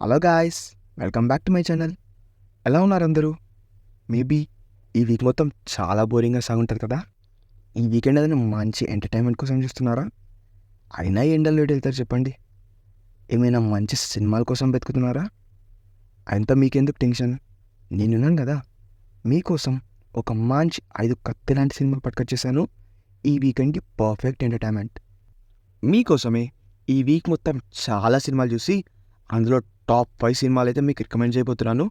Hello guys, welcome back to my channel. ఎలా ఉన్నారు అందరూ? మేబీ ఈ వీక్ మొత్తం చాలా బోరింగ్గా సాగుంటుంది కదా. ఈ వీకెండ్ ఏదైనా మంచి ఎంటర్టైన్మెంట్ కోసం చూస్తున్నారా? అయినా ఈ ఎండల్లో ఎటు వెళ్తారు చెప్పండి? ఏమైనా మంచి సినిమాల కోసం వెతుకుతున్నారా? అంతా మీకెందుకు టెన్షన్, నేనున్నాను కదా మీకోసం. ఒక మంచి 5 కత్తి లాంటి సినిమాలు పట్టుకొచ్చేసాను. ఈ వీకెండ్కి పర్ఫెక్ట్ ఎంటర్టైన్మెంట్ మీకోసమే. ఈ వీక్ మొత్తం చాలా సినిమాలు చూసి అందులో టాప్ 5 సినిమాలు అయితే మీకు రికమెండ్ చేయబోతున్నాను.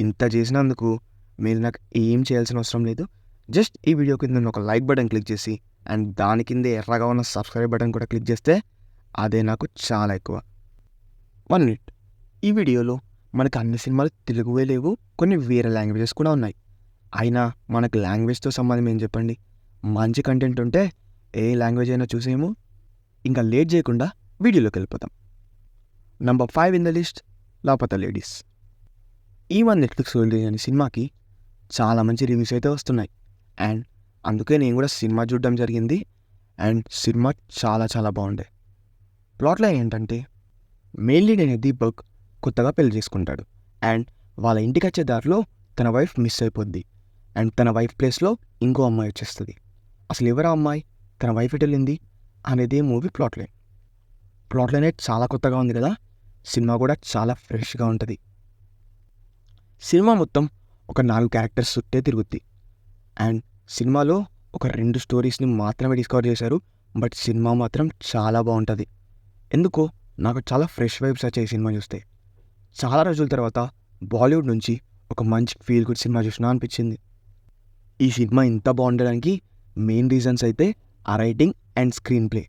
ఇంత చేసినందుకు మీరు నాకు ఏం చేయాల్సిన అవసరం లేదు. జస్ట్ ఈ వీడియో కింద ఒక లైక్ బటన్ క్లిక్ చేసి అండ్ దాని కింద ఎర్రగా ఉన్న సబ్స్క్రైబ్ బటన్ కూడా క్లిక్ చేస్తే అదే నాకు చాలా ఎక్కువ. 1 మినిట్. ఈ వీడియోలో మనకు అన్ని సినిమాలు తెలుగువే లేవు, కొన్ని వేరే లాంగ్వేజెస్ కూడా ఉన్నాయి. అయినా మనకు లాంగ్వేజ్తో సంబంధం ఏం చెప్పండి? మంచి కంటెంట్ ఉంటే ఏ లాంగ్వేజ్ అయినా చూసేమో. ఇంకా లేట్ చేయకుండా వీడియోలోకి వెళ్ళిపోతాం. Number 5 in the list, Laapataa ladies. ఈ వన్ నెట్ఫ్లిక్స్ రిలీజ్ అయిన సినిమాకి చాలా మంచి రివ్యూస్ అయితే వస్తున్నాయి. అండ్ అందుకే నేను కూడా సినిమా చూడడం జరిగింది. అండ్ సినిమా చాలా చాలా బాగుండే. ప్లాట్లో ఏంటంటే, మెయిన్ లీడ్ అనే దీపక్ కొత్తగా పెళ్లి చేసుకుంటాడు. అండ్ వాళ్ళ ఇంటికి వచ్చే దారిలో తన వైఫ్ మిస్ అయిపోద్ది. అండ్ తన వైఫ్ ప్లేస్లో ఇంకో అమ్మాయి వచ్చేస్తుంది. అసలు ఎవరా అమ్మాయి, తన వైఫ్ ఎటు వెళ్ళింది అనేది మూవీ ప్లాట్లైన్. ప్లాట్లైన్ అయితే చాలా కొత్తగా ఉంది కదా. సినిమా కూడా చాలా ఫ్రెష్గా ఉంటుంది. సినిమా మొత్తం ఒక 4 క్యారెక్టర్స్ చుట్టే తిరుగుద్ది. అండ్ సినిమాలో ఒక 2 స్టోరీస్ని మాత్రమే డిస్కవర్ చేశారు. బట్ సినిమా మాత్రం చాలా బాగుంటుంది. ఎందుకో నాకు చాలా ఫ్రెష్ వైబ్స్ వచ్చాయి సినిమా చూస్తే. చాలా రోజుల తర్వాత బాలీవుడ్ నుంచి ఒక మంచి ఫీల్ గుడ్ సినిమా చూసినా అనిపించింది. ఈ సినిమా ఇంత బాగుండడానికి మెయిన్ రీజన్స్ అయితే ఆ writing and screenplay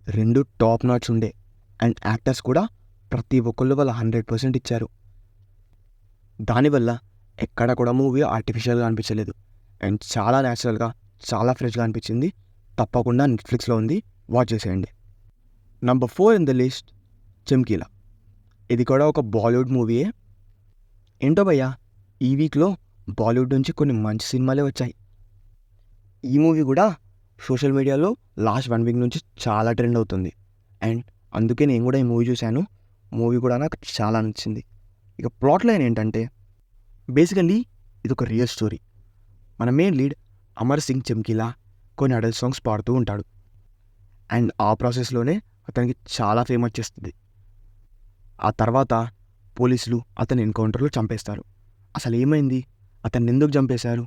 2 top notch ఉండే. అండ్ యాక్టర్స్ కూడా ప్రతి ఒక్కళ్ళు వాళ్ళ 100% ఇచ్చారు. దానివల్ల ఎక్కడ కూడా మూవీ ఆర్టిఫిషియల్గా అనిపించలేదు. అండ్ చాలా న్యాచురల్గా, చాలా ఫ్రెష్గా అనిపించింది. తప్పకుండా నెట్ఫ్లిక్స్లో ఉంది, వాచ్ చేసేయండి. Number 4 in the list, చమ్కీలా. ఇది కూడా ఒక బాలీవుడ్ మూవీయే. ఏంటో భయ్యా, ఈ వీక్లో బాలీవుడ్ నుంచి కొన్ని మంచి సినిమాలే వచ్చాయి. ఈ మూవీ కూడా సోషల్ మీడియాలో లాస్ట్ 1 వీక్ నుంచి చాలా ట్రెండ్ అవుతుంది. అండ్ అందుకే నేను కూడా ఈ మూవీ చూశాను. మూవీ కూడా నాకు చాలా నచ్చింది. ఇక ప్లాట్ లైన్ ఏంటంటే, బేసికల్లీ ఇది ఒక రియల్ స్టోరీ. మన మెయిన్ లీడ్ అమర్ సింగ్ చమ్కీలా కొన్ని అడల్ట్ సాంగ్స్ పాడుతూ ఉంటాడు. అండ్ ఆ ప్రాసెస్లోనే అతనికి చాలా ఫేమ్ వచ్చేస్తుంది. ఆ తర్వాత పోలీసులు అతని ఎన్కౌంటర్లో చంపేస్తారు. అసలు ఏమైంది, అతన్ని ఎందుకు చంపేశారు,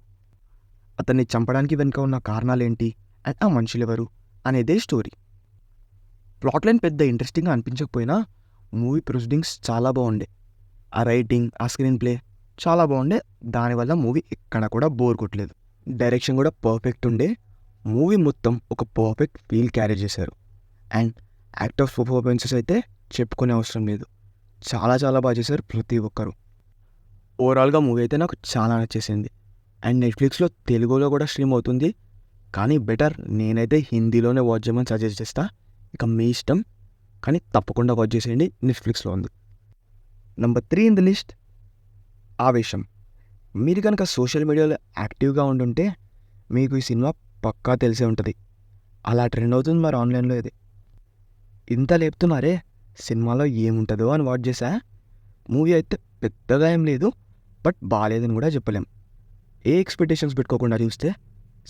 అతన్ని చంపడానికి వెనుక ఉన్న కారణాలేంటి, అండ్ ఆ మనుషులు ఎవరు అనేదే స్టోరీ. ప్లాట్ లైన్ పెద్ద ఇంట్రెస్టింగ్గా అనిపించకపోయినా మూవీ ప్రొసీడింగ్స్ చాలా బాగుండే. ఆ రైటింగ్, ఆ స్క్రీన్ ప్లే చాలా బాగుండే. దానివల్ల మూవీ ఎక్కడ కూడా బోర్ కొట్టలేదు. డైరెక్షన్ కూడా పర్ఫెక్ట్ ఉండే. మూవీ మొత్తం ఒక పర్ఫెక్ట్ ఫీల్ క్యారీ చేశారు. అండ్ యాక్టర్స్ పర్ఫార్మెన్సెస్ అయితే చెప్పుకునే అవసరం లేదు. చాలా చాలా బాగా చేశారు ప్రతి ఒక్కరు. ఓవరాల్గా మూవీ అయితే నాకు చాలా నచ్చేసింది. అండ్ నెట్ఫ్లిక్స్లో తెలుగులో కూడా స్ట్రీమ్ అవుతుంది. కానీ బెటర్ నేనైతే హిందీలోనే వాచ్ చేయమని సజెస్ట్ చేస్తా. ఇక మీ ఇష్టం, కానీ తప్పకుండా వాచ్ చేసేయండి, నెట్ఫ్లిక్స్లో ఉంది. నంబర్ 3 ఇన్ ద లిస్ట్, ఆవేశం. మీరు కనుక సోషల్ మీడియాలో యాక్టివ్గా ఉండుంటే మీకు ఈ సినిమా పక్కా తెలిసే ఉంటుంది. అలా ట్రెండ్ అవుతుంది మరి ఆన్లైన్లో. ఇది ఇంత లేపుతున్నారే, సినిమాలో ఏముంటుందో అని వాచ్ చేశా. మూవీ అయితే పెద్దగా ఏం లేదు, బట్ బాగాలేదని కూడా చెప్పలేం. ఏ ఎక్స్పెక్టేషన్స్ పెట్టుకోకుండా చూస్తే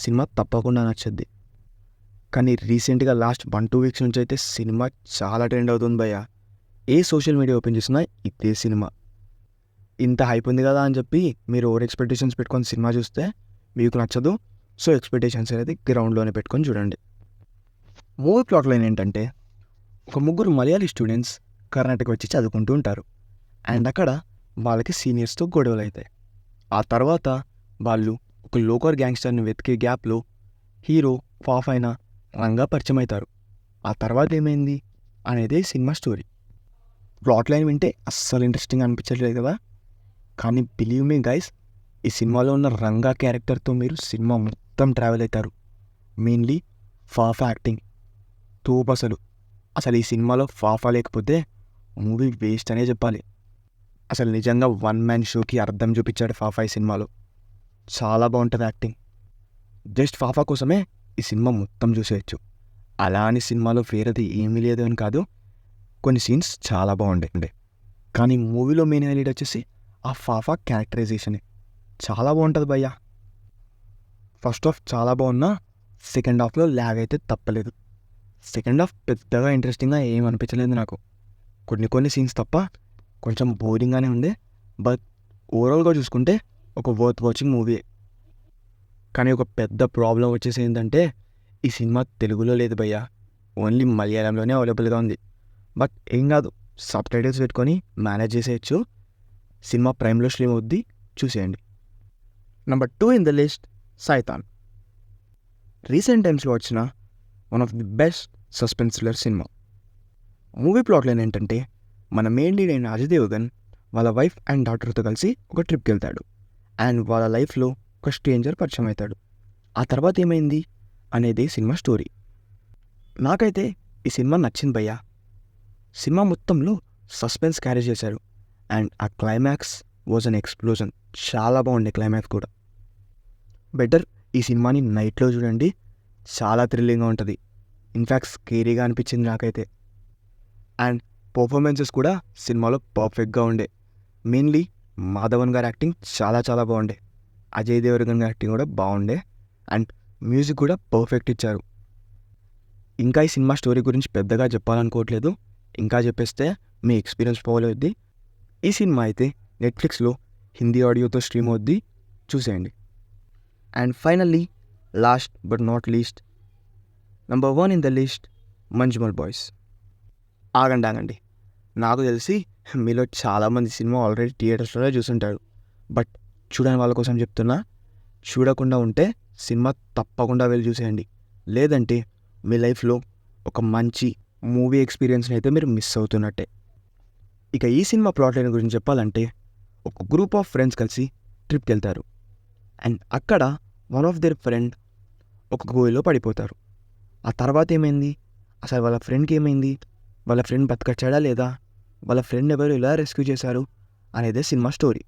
సినిమా తప్పకుండా నచ్చుద్ది. కానీ రీసెంట్గా లాస్ట్ 1-2 వీక్స్ నుంచి అయితే సినిమా చాలా ట్రెండ్ అవుతుంది భయ్య. ఏ సోషల్ మీడియా ఓపెన్ చేసినా ఇదే సినిమా. ఇంత హైప్ ఉంది కదా అని చెప్పి మీరు ఓవర్ ఎక్స్పెక్టేషన్స్ పెట్టుకొని సినిమా చూస్తే మీకు నచ్చదు. సో ఎక్స్పెక్టేషన్స్ అనేది గ్రౌండ్లోనే పెట్టుకొని చూడండి. మూవీ ప్లాట్ లైన్ ఏంటంటే, ఒక ముగ్గురు మలయాళీ స్టూడెంట్స్ కర్ణాటక వచ్చి చదువుకుంటూ ఉంటారు. అండ్ అక్కడ వాళ్ళకి సీనియర్స్తో గొడవలు అవుతాయి. ఆ తర్వాత వాళ్ళు ఒక లోకల్ గ్యాంగ్స్టర్ని వెతికే గ్యాప్లో హీరో ఫాఫ్ అయిన రంగా పరిచయం అవుతారు. ఆ తర్వాత ఏమైంది అనేదే సినిమా స్టోరీ. ప్లాట్ లైన్ వింటే అస్సలు ఇంట్రెస్టింగ్ అనిపించట్లేదు కదా. కానీ బిలీవ్ మీ గైస్, ఈ సినిమాలో ఉన్న రంగా క్యారెక్టర్తో మీరు సినిమా మొత్తం ట్రావెల్ అవుతారు. మెయిన్లీ ఫాఫా యాక్టింగ్ తోపు అసలు. ఈ సినిమాలో ఫాఫా లేకపోతే మూవీ వేస్ట్ అనే చెప్పాలి. అసలు నిజంగా 1 మ్యాన్ షోకి అర్థం చూపించాడు ఫాఫా ఈ సినిమాలో. చాలా బాగుంటుంది యాక్టింగ్. జస్ట్ ఫాఫా కోసమే ఈ సినిమా మొత్తం చూసేయచ్చు. అలా అని సినిమాలో వేరేది ఏమీ లేదు అని కాదు, కొన్ని సీన్స్ చాలా బాగుండే. కానీ మూవీలో మెయిన్ హైలైట్ వచ్చేసి ఆ ఫాఫా క్యారెక్టరైజేషనే. చాలా బాగుంటుంది భయ్యా. ఫస్ట్ హాఫ్ చాలా బాగున్నా సెకండ్ హాఫ్లో ల్యాగ్ అయితే తప్పలేదు. సెకండ్ హాఫ్ పెద్దగా ఇంట్రెస్టింగ్గా ఏం అనిపించలేదు నాకు. కొన్ని సీన్స్ తప్ప కొంచెం బోరింగ్గానే ఉండే. బట్ ఓవరాల్గా చూసుకుంటే ఒక వర్త్ వాచింగ్ మూవీ. కానీ ఒక పెద్ద ప్రాబ్లం వచ్చేసి ఏంటంటే ఈ సినిమా తెలుగులో లేదు భయ్యా, ఓన్లీ మలయాళంలోనే అవైలబుల్గా ఉంది. బట్ ఏం కాదు, సబ్ టైటిల్స్ పెట్టుకొని మేనేజ్ చేసేయచ్చు. సినిమా ప్రైమ్లో స్ట్రీమ్ అవుద్ది, చూసేయండి. Number 2 in the list, Shaitan. Recent టైమ్స్లో వచ్చిన one of the best suspense thriller cinema. Movie ప్లాట్లో ఏంటంటే మన మెయిన్ లీడ్ అయిన అజయ్ దేవగన్ వాళ్ళ వైఫ్ అండ్ డాటర్తో కలిసి ఒక ట్రిప్కి వెళ్తాడు. అండ్ వాళ్ళ లైఫ్లో ఒక స్ట్రేంజర్ పరిచయం అవుతాడు. ఆ తర్వాత ఏమైంది అనేది సినిమా స్టోరీ. నాకైతే ఈ సినిమా నచ్చింది భయ్యా. సినిమా మొత్తంలో సస్పెన్స్ క్యారీ చేశారు. అండ్ ఆ క్లైమాక్స్ వాజ్ అన్ ఎక్స్ప్లోజన్. చాలా బాగుండే క్లైమాక్స్ కూడా. బెటర్ ఈ సినిమాని నైట్లో చూడండి, చాలా థ్రిల్లింగ్గా ఉంటుంది. ఇన్ఫ్యాక్ట్ స్కేరీగా అనిపించింది నాకైతే. అండ్ పర్ఫార్మెన్సెస్ కూడా సినిమాలో పర్ఫెక్ట్గా ఉండే. మెయిన్లీ మాధవన్ గారి యాక్టింగ్ చాలా చాలా బాగుండే. అజయ్ దేవగన్ గారి యాక్టింగ్ కూడా బాగుండే. అండ్ మ్యూజిక్ కూడా పర్ఫెక్ట్ ఇచ్చారు. ఇంకా ఈ సినిమా స్టోరీ గురించి పెద్దగా చెప్పాలనుకోవట్లేదు, ఇంకా చెప్పేస్తే మీ ఎక్స్పీరియన్స్ ఫాలో అవుద్ది. ఈ సినిమా అయితే నెట్ఫ్లిక్స్లో హిందీ ఆడియోతో స్ట్రీమ్ అవుద్ది, చూసేయండి. And finally, last but not least, number 1 in the list, Manjummel boys. ఆగండి, నాకు తెలిసి మీలో చాలామంది సినిమా ఆల్రెడీ థియేటర్స్లో చూసుంటారు. బట్ చూడని వాళ్ళ కోసం చెప్తున్నా, చూడకుండా ఉంటే సినిమా తప్పకుండా వెళ్ళి చూసేయండి. లేదంటే మీ లైఫ్లో ఒక మంచి మూవీ ఎక్స్పీరియన్స్ని అయితే మీరు మిస్ అవుతున్నట్టే. ఇక ఈ సినిమా ప్లాట్ లైన్ గురించి చెప్పాలంటే, ఒక గ్రూప్ ఆఫ్ ఫ్రెండ్స్ కలిసి ట్రిప్కి వెళ్తారు. అండ్ అక్కడ వన్ ఆఫ్ దేర్ ఫ్రెండ్ ఒక గోయిలో పడిపోతారు. ఆ తర్వాత ఏమైంది, అసలు వాళ్ళ ఫ్రెండ్కి ఏమైంది, వాళ్ళ ఫ్రెండ్ బతకచ్చాడా లేదా, వాళ్ళ ఫ్రెండ్ ఎవరు ఇలా రెస్క్యూ చేశారు అనేదే సినిమా స్టోరీ.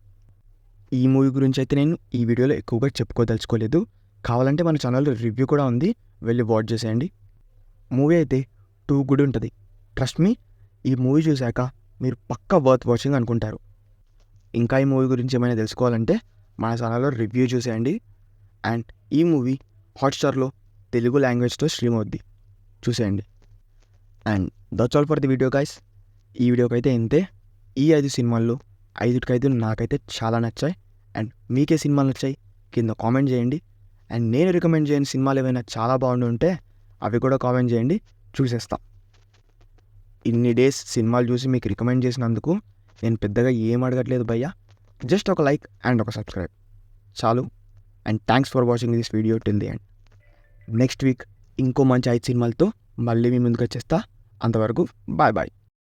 ఈ మూవీ గురించి అయితే నేను ఈ వీడియోలో ఎక్కువగా చెప్పుకోదలుచుకోలేదు. కావాలంటే మన ఛానల్లో రివ్యూ కూడా ఉంది, వెళ్ళి వాచ్ చేసేయండి. మూవీ అయితే టూ గుడ్ ఉంటుంది. ట్రస్ట్ మీ, ఈ మూవీ చూశాక మీరు పక్కా వర్త్ వాచింగ్ అనుకుంటారు. ఇంకా ఈ మూవీ గురించి ఏమైనా తెలుసుకోవాలంటే మన ఛానల్లో రివ్యూ చూసేయండి. అండ్ ఈ మూవీ హాట్స్టార్లో తెలుగు లాంగ్వేజ్తో స్ట్రీమ్ అవుద్ది, చూసేయండి. And that's all for the video guys. ఈ వీడియోకి అయితే ఇంతే. ఈ 5 సినిమాల్లో 5 నాకైతే చాలా నచ్చాయి. అండ్ మీకే సినిమాలు నచ్చాయి కింద కామెంట్ చేయండి. అండ్ నేను రికమెండ్ చేయని సినిమాలు ఏమైనా చాలా బాగుంటుంటే అవి కూడా కామెంట్ చేయండి, చూసేస్తా. ఇన్ని డేస్ సినిమాలు చూసి మీకు రికమెండ్ చేసినందుకు నేను పెద్దగా ఏం అడగట్లేదు భయ్యా. జస్ట్ ఒక లైక్ అండ్ ఒక సబ్స్క్రైబ్ చాలు. And thanks for watching this video till the end. Next week ఇంకో మంచి 5 సినిమాలతో మళ్ళీ మీ ముందుకు వచ్చేస్తా. అంతవరకు బాయ్ బాయ్.